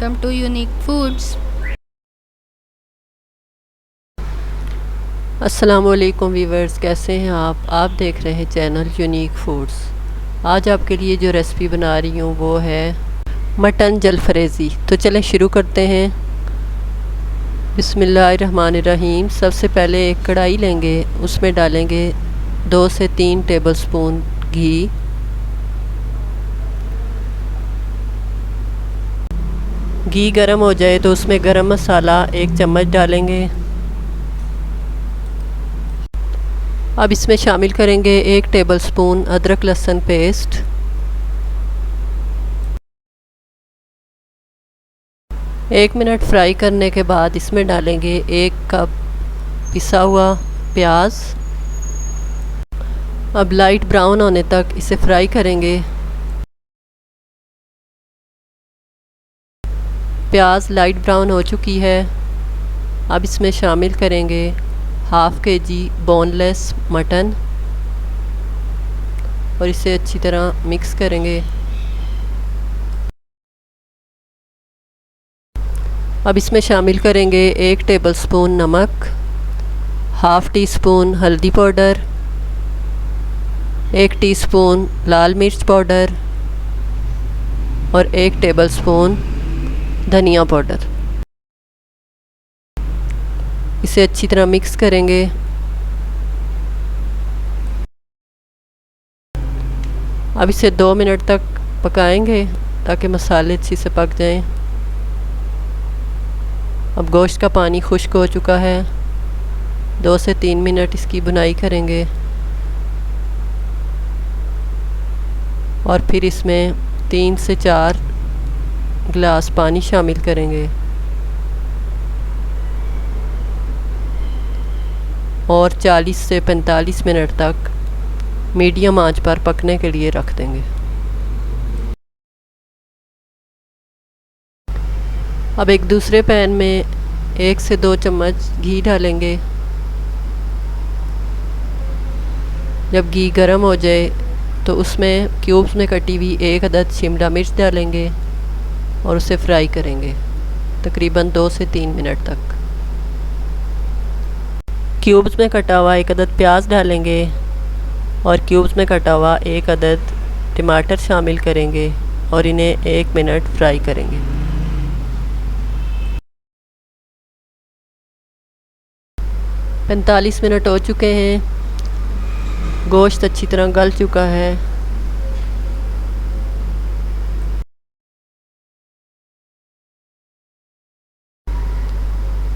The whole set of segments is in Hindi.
welcome to Unique Foods। अस्सलामुअलैकुम वीवर्स, कैसे हैं आप देख रहे हैं चैनल यूनिक फूड्स। आज आपके लिए जो रेसिपी बना रही हूँ वो है मटन जलफरेज़ी। तो चलें शुरू करते हैं। बिस्मिल्लाहिर्रहमानिर्रहीम। सबसे पहले एक कढ़ाई लेंगे, उसमें डालेंगे 2 से 3 टेबलस्पून घी। घी गरम हो जाए तो उसमें गरम मसाला 1 चम्मच डालेंगे। अब इसमें शामिल करेंगे 1 टेबलस्पून अदरक लहसुन पेस्ट, 1 मिनट फ्राई करने के बाद इसमें डालेंगे 1 कप पिसा हुआ प्याज। अब लाइट ब्राउन होने तक इसे फ्राई करेंगे। प्याज लाइट ब्राउन हो चुकी है। अब इसमें शामिल करेंगे हाफ़ kg बोनलेस मटन और इसे अच्छी तरह मिक्स करेंगे। अब इसमें शामिल करेंगे 1 टेबलस्पून नमक, हाफ़ टी स्पून हल्दी पाउडर, 1 टीस्पून लाल मिर्च पाउडर और 1 टेबलस्पून धनिया पाउडर। इसे अच्छी तरह मिक्स करेंगे। अब इसे 2 मिनट तक पकाएंगे ताकि मसाले अच्छी से पक जाएं। अब गोश्त का पानी खुश्क हो चुका है। 2 से 3 मिनट इसकी भुनाई करेंगे और फिर इसमें 3 से 4 गिलास पानी शामिल करेंगे और 40 से 45 मिनट तक मीडियम आंच पर पकने के लिए रख देंगे। अब एक दूसरे पैन में 1 से 2 चम्मच घी डालेंगे। जब घी गर्म हो जाए तो उसमें क्यूब्स में कटी हुई 1 अदद शिमला मिर्च डालेंगे और उसे फ्राई करेंगे तकरीबन 2 से 3 मिनट तक। क्यूब्स में कटा हुआ 1 अदद प्याज डालेंगे और क्यूब्स में कटा हुआ 1 अदद टमाटर शामिल करेंगे और इन्हें 1 मिनट फ्राई करेंगे। पैंतालीस मिनट हो चुके हैं। गोश्त अच्छी तरह गल चुका है।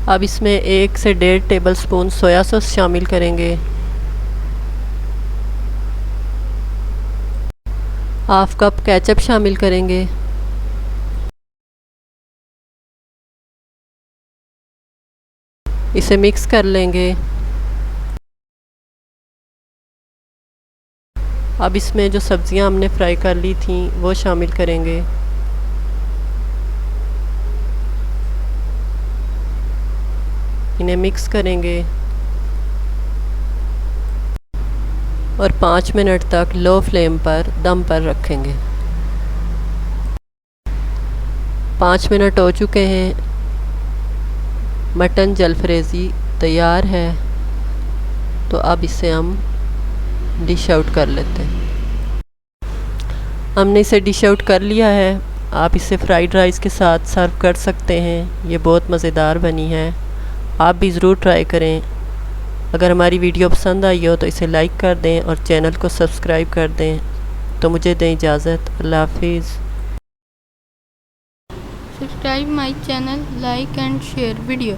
अब इसमें 1 से 1.5 टेबलस्पून सोया सॉस शामिल करेंगे। हाफ़ कप केचप शामिल करेंगे। इसे मिक्स कर लेंगे। अब इसमें जो सब्ज़ियां हमने फ्राई कर ली थी वो शामिल करेंगे। इन्हें मिक्स करेंगे और 5 मिनट तक लो फ्लेम पर दम पर रखेंगे। 5 मिनट हो चुके हैं। मटन जलफरेज़ी तैयार है। तो अब इसे हम डिश आउट कर लेते हैं। हमने इसे डिश आउट कर लिया है। आप इसे फ्राइड राइस के साथ सर्व कर सकते हैं। ये बहुत मज़ेदार बनी है। आप भी ज़रूर ट्राई करें। अगर हमारी वीडियो पसंद आई हो तो इसे लाइक कर दें और चैनल को सब्सक्राइब कर दें। तो मुझे दें इजाज़त। अल्लाह हाफिज़। Subscribe my channel, like and share video।